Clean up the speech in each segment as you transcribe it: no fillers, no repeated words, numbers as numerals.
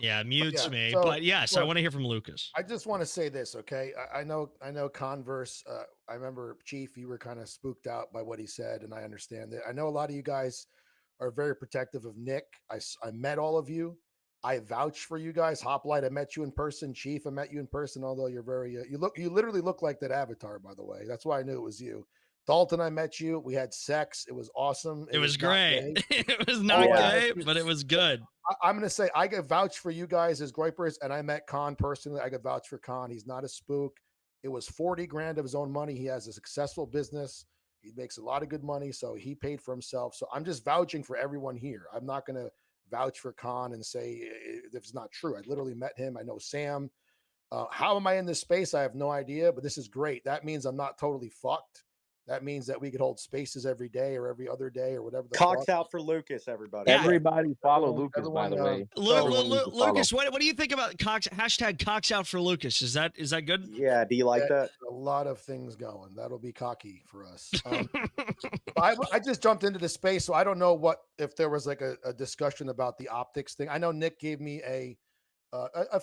Yeah, mutes me. So, But yes, I look, want to hear from Lucas. I just want to say this, okay? I know Converse. I remember Chief, you were kind of spooked out by what he said, and I understand it. I know a lot of you guys are very protective of Nick. I met all of you. I vouch for you guys. Hoplite, I met you in person. Chief, I met you in person. Although you're very, you literally look like that avatar, by the way. That's why I knew it was you. Dalton, I met you. We had sex. It was awesome. It It was was not great. gay. It was All not I Yeah. met gay, you. but it was good. I'm going to say I could vouch for you guys as Groypers, and I met Khan personally. I could vouch for Khan. He's not a spook. It was 40 grand of his own money. He has a successful business. He makes a lot of good money, so he paid for himself. So I'm just vouching for everyone here. I'm not going to vouch for Khan and say if it's not true. I literally met him. I know Sam. How am I in this space? I have no idea, but this is great. That means I'm not totally fucked. That means that we could hold spaces every day or every other day or whatever the Cocks fuck. out for Lucas, everybody. Yeah. Everybody follow Everyone- Lucas, by the everyone, way. so- Everyone needs to follow. Lucas, what do you think about Cox hashtag Cox out for Lucas? Is that good? Yeah, do you like that? A lot of things going. That'll be cocky for us. I just jumped into the space, so I don't know if there was like a discussion about the optics thing. I know Nick gave me a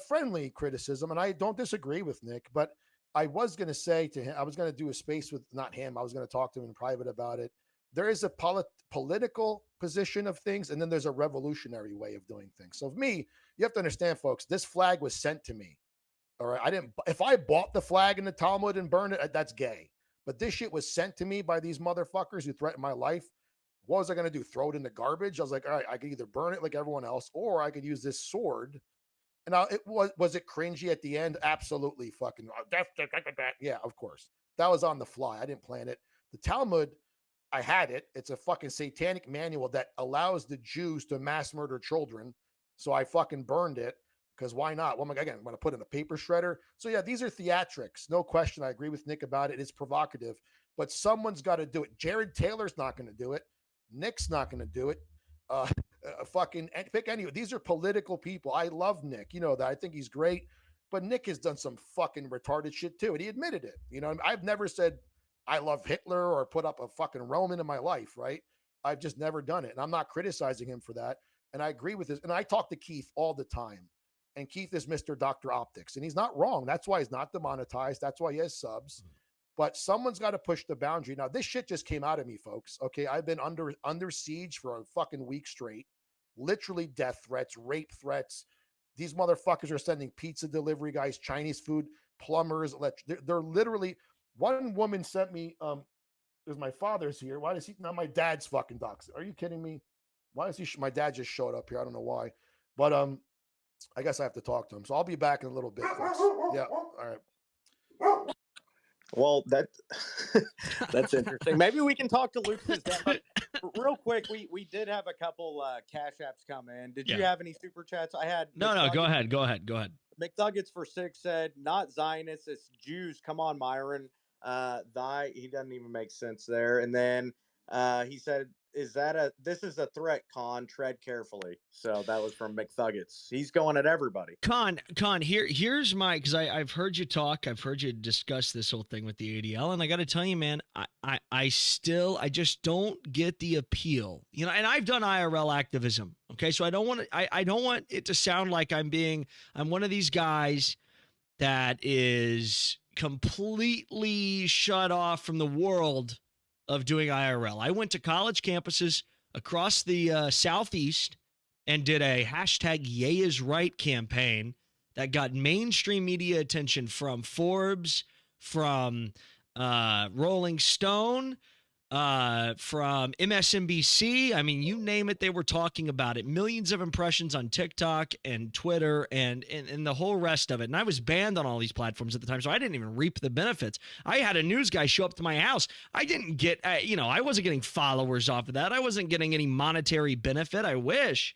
friendly criticism, and I don't disagree with Nick, but I was going to say to him, I was going to do a space with not him. I was going to talk to him in private about it. There is a political position of things, and then there's a revolutionary way of doing things. So, for me, you have to understand, folks, this flag was sent to me. All right. If I bought the flag in the Talmud and burned it, that's gay. But this shit was sent to me by these motherfuckers who threatened my life. What was I going to do? Throw it in the garbage? I was like, all right, I could either burn it like everyone else, or I could use this sword. And now was it cringy at the end? Absolutely fucking yeah, of course. That was on the fly. I didn't plan it. The Talmud, I had it. It's a fucking satanic manual that allows the Jews to mass murder children. So I fucking burned it because why not? Well, I'm going to put in a paper shredder. So yeah, these are theatrics. No question. I agree with Nick about it. It's provocative, but someone's got to do it. Jared Taylor's not going to do it. Nick's not going to do it. Fucking pick any. These are political people. I love Nick. You know that. I think he's great. But Nick has done some fucking retarded shit too, and he admitted it. You know, I've never said I love Hitler or put up a fucking Roman in my life, right? I've just never done it, and I'm not criticizing him for that. And I agree with this. And I talk to Keith all the time, and Keith is Mr. Dr. Optics, and he's not wrong. That's why he's not demonetized. That's why he has subs. But someone's got to push the boundary. Now, this shit just came out of me, folks. Okay, I've been under siege for a fucking week straight. Literally death threats, rape threats. These motherfuckers are sending pizza delivery guys, Chinese food, plumbers. They're literally. One woman sent me. There's my father's here. Why does he? Now my dad's fucking docs. Are you kidding me? Why does he? My dad just showed up here. I don't know why, but I guess I have to talk to him. So I'll be back in a little bit, folks. Yeah. All right. Well, that's interesting. Maybe we can talk to Lucas. But real quick, we did have a couple cash apps come in. Did you have any super chats? I had No. Go ahead. McNuggets for 6 said, not Zionists, it's Jews. Come on, Myron. He doesn't even make sense there. And then he said, this is a threat, Con, tread carefully. So that was from McNuggets. He's going at everybody. Con, here's my, because I've heard you talk, I've heard you discuss this whole thing with the ADL, and I got to tell you, man, I just don't get the appeal, you know. And I've done IRL activism, okay, so I don't want it to sound like I'm one of these guys that is completely shut off from the world of doing IRL. I went to college campuses across the Southeast and did a hashtag Ye is Right campaign that got mainstream media attention from Forbes, from Rolling Stone, from MSNBC. I mean, you name it, they were talking about it. Millions of impressions on TikTok and Twitter and the whole rest of it. And I was banned on all these platforms at the time, so I didn't even reap the benefits. I had a news guy show up to my house. I didn't get, I wasn't getting followers off of that. I wasn't getting any monetary benefit. I wish,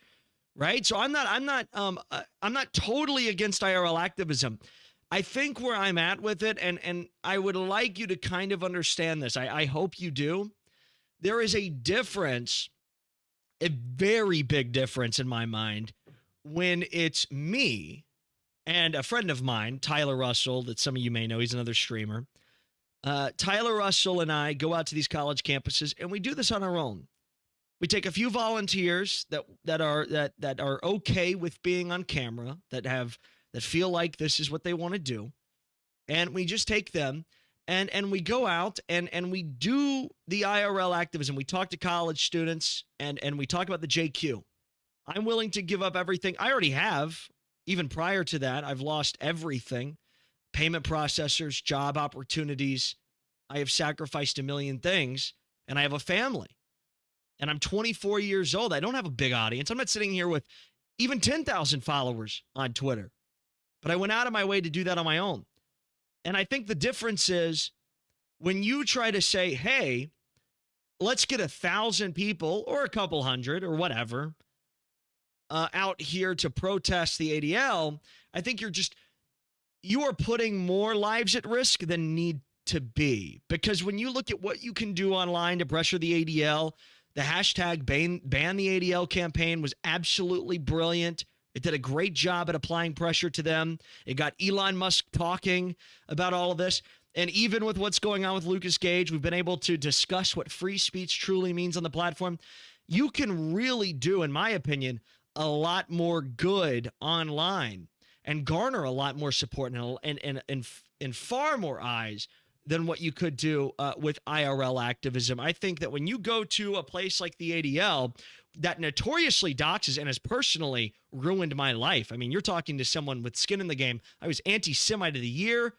right? So I'm not totally against IRL activism. I think where I'm at with it, and I would like you to kind of understand this. I hope you do. There is a difference, a very big difference in my mind, when it's me and a friend of mine, Tyler Russell, that some of you may know. He's another streamer. Tyler Russell and I go out to these college campuses, and we do this on our own. We take a few volunteers that are okay with being on camera, that feel like this is what they want to do, and we just take them and we go out and we do the IRL activism. We talk to college students and we talk about the JQ. I'm willing to give up everything. I already have. Even prior to that, I've lost everything. Payment processors, job opportunities. I have sacrificed a million things, and I have a family. And I'm 24 years old. I don't have a big audience. I'm not sitting here with even 10,000 followers on Twitter. But I went out of my way to do that on my own. And I think the difference is when you try to say, hey, let's get 1,000 people or a couple hundred or whatever out here to protest the ADL, I think you are putting more lives at risk than need to be. Because when you look at what you can do online to pressure the ADL, the hashtag ban the ADL campaign was absolutely brilliant. It did a great job at applying pressure to them. It got Elon Musk talking about all of this. And even with what's going on with Lucas Gage, we've been able to discuss what free speech truly means on the platform. You can really do, in my opinion, a lot more good online and garner a lot more support and far more eyes than what you could do with IRL activism. I think that when you go to a place like the ADL that notoriously doxes and has personally ruined my life. I mean, you're talking to someone with skin in the game. I was anti-Semite of the year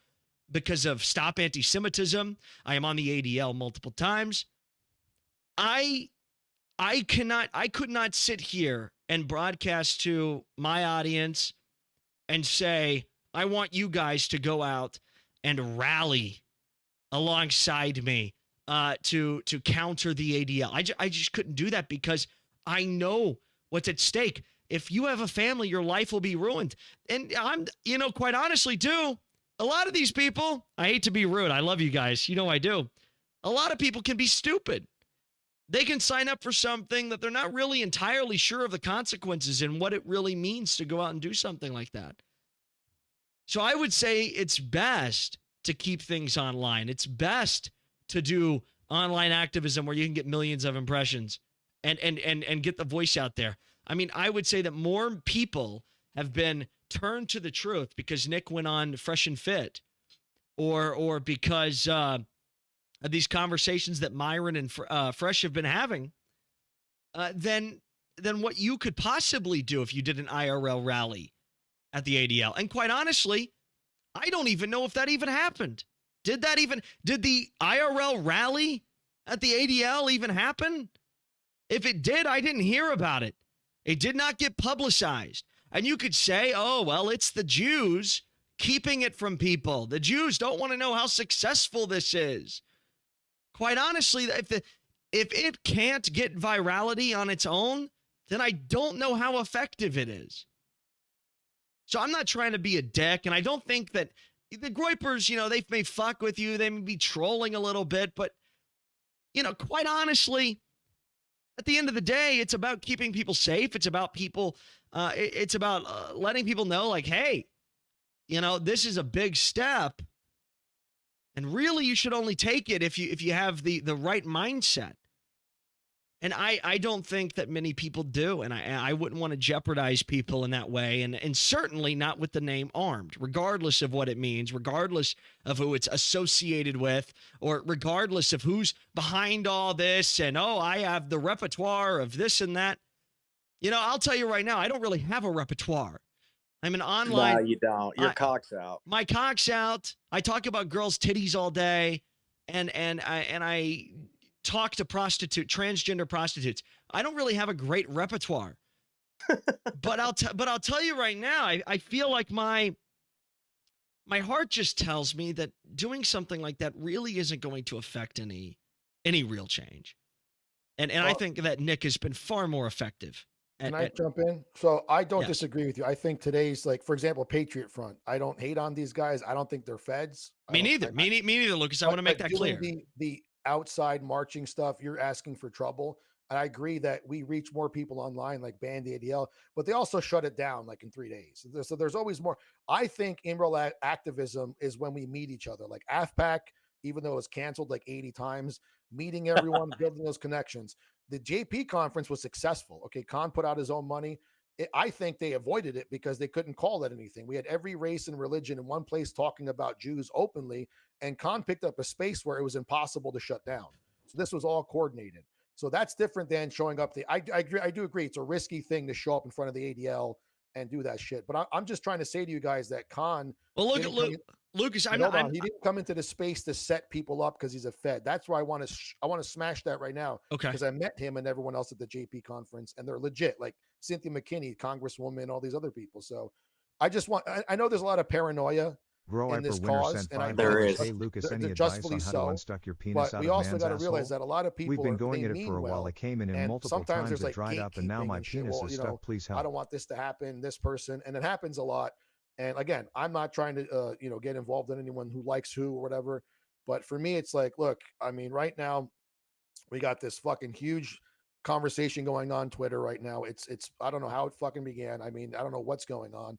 because of Stop Anti-Semitism. I am on the ADL multiple times. I could not sit here and broadcast to my audience and say, I want you guys to go out and rally alongside me to counter the ADL. I just couldn't do that because I know what's at stake. If you have a family, your life will be ruined. And I'm, quite honestly, too, a lot of these people, I hate to be rude. I love you guys. You know I do. A lot of people can be stupid. They can sign up for something that they're not really entirely sure of the consequences and what it really means to go out and do something like that. So I would say it's best to keep things online. It's best to do online activism where you can get millions of impressions and get the voice out there. I mean, I would say that more people have been turned to the truth because Nick went on Fresh and Fit or because of these conversations that Myron and Fresh have been having than what you could possibly do if you did an IRL rally at the ADL. And quite honestly, I don't even know if that even happened. Did the IRL rally at the ADL even happen? If it did, I didn't hear about it. It did not get publicized. And you could say, oh, well, it's the Jews keeping it from people. The Jews don't want to know how successful this is. Quite honestly, if it can't get virality on its own, then I don't know how effective it is. So I'm not trying to be a dick, and I don't think that the Groypers, they may fuck with you. They may be trolling a little bit, but, quite honestly, at the end of the day, it's about keeping people safe. It's about people, it's about letting people know, like, hey, this is a big step. And really, you should only take it if you have the right mindset. And I don't think that many people do. And I wouldn't want to jeopardize people in that way. And certainly not with the name armed, regardless of what it means, regardless of who it's associated with, or regardless of who's behind all this. And, I have the repertoire of this and that. I'll tell you right now, I don't really have a repertoire. I'm an online. No, you don't. Your cock's out. My cock's out. I talk about girls' titties all day. And I talk to transgender prostitutes. I don't really have a great repertoire, but I'll tell you right now, I feel like my heart just tells me that doing something like that really isn't going to affect any real change. And I think that Nick has been far more effective. Can I jump in? So I don't Yes. disagree with you. I think today's, like, for example, Patriot Front. I don't hate on these guys. I don't think they're feds. Me neither, Lucas. I want to make that clear. The outside marching stuff, you're asking for trouble. And I agree that we reach more people online, like ban the ADL, but they also shut it down like in 3 days. So there's always more. I think in-real activism is when we meet each other. Like AFPAC, even though it's canceled like 80 times, meeting everyone, building those connections. The JP conference was successful. Okay, Khan put out his own money. I think they avoided it because they couldn't call it anything. We had every race and religion in one place talking about Jews openly, and Khan picked up a space where it was impossible to shut down. So this was all coordinated. So that's different than showing up. I do agree. It's a risky thing to show up in front of the ADL and do that shit. But I'm just trying to say to you guys that Khan. Well, look at Lucas. He didn't come into the space to set people up because he's a Fed. That's why I want to smash that right now. Okay. Because I met him and everyone else at the JP conference, and they're legit. Like Cynthia McKinney, Congresswoman, all these other people. So I just want. I know there's a lot of paranoia in this cause, and there is. Hey Lucas, any advice justfully on how so. to unstuck your penis But out we of also man's got to realize asshole? that a lot of people We've been going they at it mean for a while. well, I came in and multiple sometimes times. there's It like dried up, and now gatekeeping my and shit. penis Well, is stuck. Please help. I don't want this to happen. This person, and it happens a lot. And again, I'm not trying to get involved in anyone who likes who or whatever. But for me, it's like, look, I mean, right now we got this fucking huge conversation going on Twitter right now. It's I don't know how it fucking began. I mean, I don't know what's going on.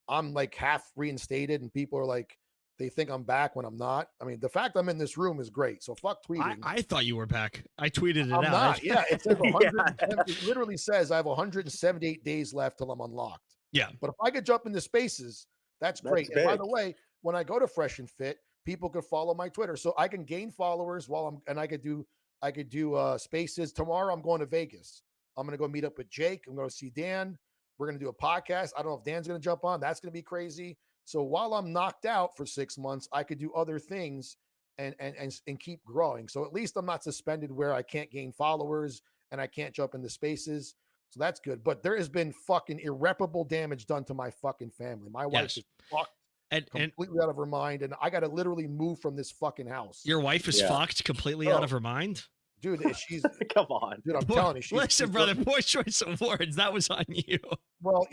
I'm like half reinstated, and people are like, they think I'm back when I'm not. I mean, the fact I'm in this room is great. So fuck tweeting. I thought you were back. I tweeted it I'm out. not. Yeah, it says 170. It literally says I have 178 days left till I'm unlocked. Yeah. But if I could jump into spaces, that's great. That's And by big. the way, when I go to Fresh and Fit, people could follow my Twitter, so I can gain followers I could do spaces. Tomorrow I'm going to Vegas. I'm going to go meet up with Jake. I'm going to see Dan. We're going to do a podcast. I don't know if Dan's going to jump on. That's going to be crazy. So while I'm knocked out for 6 months, I could do other things and keep growing. So at least I'm not suspended where I can't gain followers and I can't jump into spaces. So that's good. But there has been fucking irreparable damage done to my fucking family. My wife is fucked completely out of her mind, and I got to literally move from this fucking house. Your wife is fucked completely out of her mind? Dude, she's come on. Dude, I'm telling you. Listen, brother, Poor Choice Awards, that was on you. Well,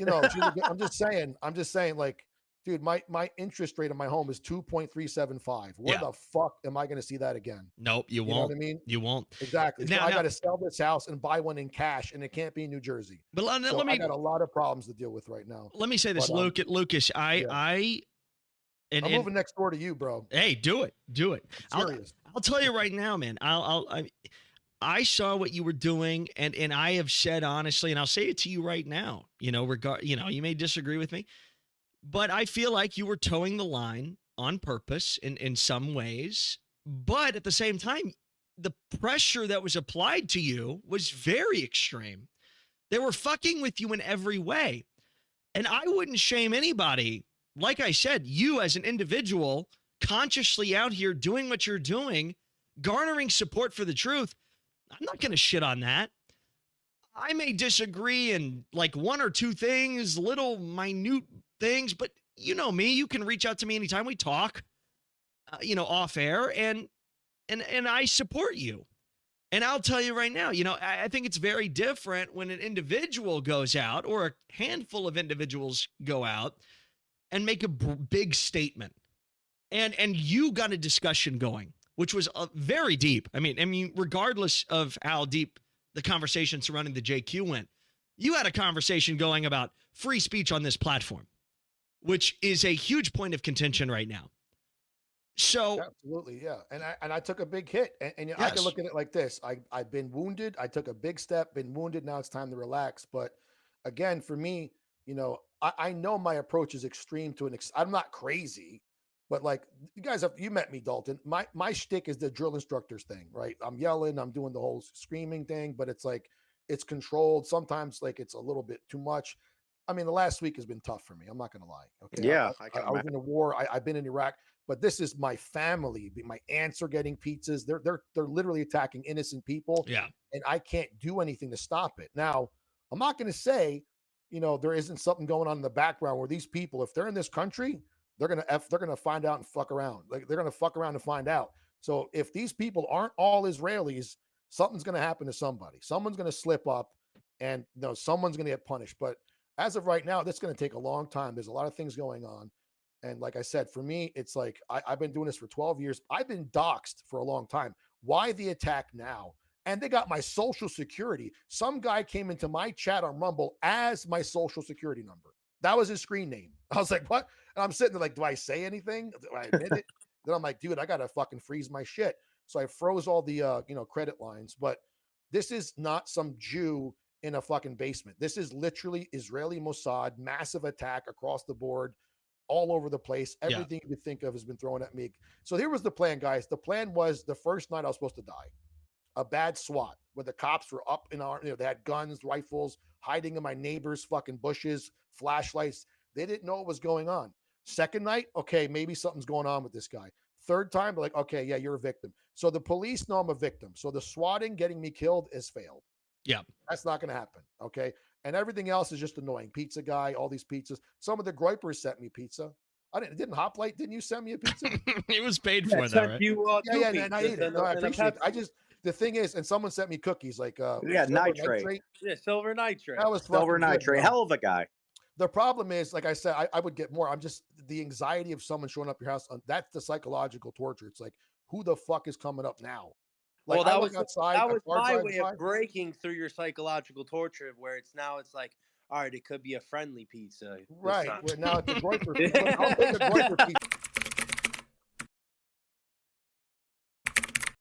I'm just saying, like, dude, my interest rate on my home is 2.375. Where the fuck am I going to see that again? Nope, you won't. Know what I mean? You won't. Exactly. Now, I got to sell this house and buy one in cash, and it can't be in New Jersey. But I got a lot of problems to deal with right now. Let me say this, Lucas. I'm moving next door to you, bro. Hey, do it. Serious. I'll tell you right now, man. I saw what you were doing, and I have said honestly, and I'll say it to you right now. You may disagree with me, but I feel like you were towing the line on purpose in some ways. But at the same time, the pressure that was applied to you was very extreme. They were fucking with you in every way. And I wouldn't shame anybody. Like I said, you as an individual, consciously out here doing what you're doing, garnering support for the truth. I'm not going to shit on that. I may disagree in like one or two things, little minute things, but you know me, you can reach out to me anytime we talk, off air, and I support you. And I'll tell you right now, I think it's very different when an individual goes out or a handful of individuals go out and make a big statement. And you got a discussion going, which was very deep. I mean, regardless of how deep the conversation surrounding the JQ went, you had a conversation going about free speech on this platform, which is a huge point of contention right now. So absolutely, yeah. And I took a big hit, and I can look at it like this: I've been wounded. I took a big step, been wounded. Now it's time to relax. But again, for me, I know my approach is extreme to I'm not crazy, but like you guys you met me, Dalton. My shtick is the drill instructors thing, right? I'm yelling, I'm doing the whole screaming thing, but it's like it's controlled. Sometimes like it's a little bit too much. I mean, the last week has been tough for me. I'm not gonna lie. Okay. Yeah, I was in the war. I've been in Iraq, but this is my family. My aunts are getting pizzas. They're literally attacking innocent people. Yeah. And I can't do anything to stop it. Now, I'm not gonna say, there isn't something going on in the background where these people, if they're in this country, they're gonna find out and fuck around. Like they're gonna fuck around and find out. So if these people aren't all Israelis, something's gonna happen to somebody. Someone's gonna slip up, and someone's gonna get punished. But as of right now, that's gonna take a long time. There's a lot of things going on. And like I said, for me, it's like I've been doing this for 12 years. I've been doxxed for a long time. Why the attack now? And they got my social security. Some guy came into my chat on Rumble as my social security number. That was his screen name. I was like, what? And I'm sitting there like, do I say anything? Do I admit it? Then I'm like, dude, I got to fucking freeze my shit. So I froze all the credit lines. But this is not some Jew in a fucking basement. This is literally Israeli Mossad, massive attack across the board, all over the place. Yeah. Everything you could think of has been thrown at me. So here was the plan, guys. The plan was the first night I was supposed to die. A bad SWAT where the cops were up in our, they had guns, rifles, hiding in my neighbor's fucking bushes, flashlights. They didn't know what was going on. Second night, okay, maybe something's going on with this guy. Third time, they're like, okay, yeah, you're a victim. So the police know I'm a victim. So the swatting getting me killed has failed. Yeah. That's not going to happen. Okay. And everything else is just annoying. Pizza guy, all these pizzas. Some of the Groypers sent me pizza. Didn't Hoplite, didn't you send me a pizza? It was paid for that, right? Yeah, and I ate it. No, I appreciate it. The thing is, and someone sent me cookies like nitrate. Yeah, silver nitrate. That was Silver nitrate. Good, hell of a guy. The problem is, like I said, I would get more. I'm just the anxiety of someone showing up your house. That's the psychological torture. It's like, who the fuck is coming up now? Like, Well, that was outside, that was my way of breaking through your psychological torture, where it's like, all right, it could be a friendly pizza. Right. Now it's a Groyper. I'll take a Groyper pizza.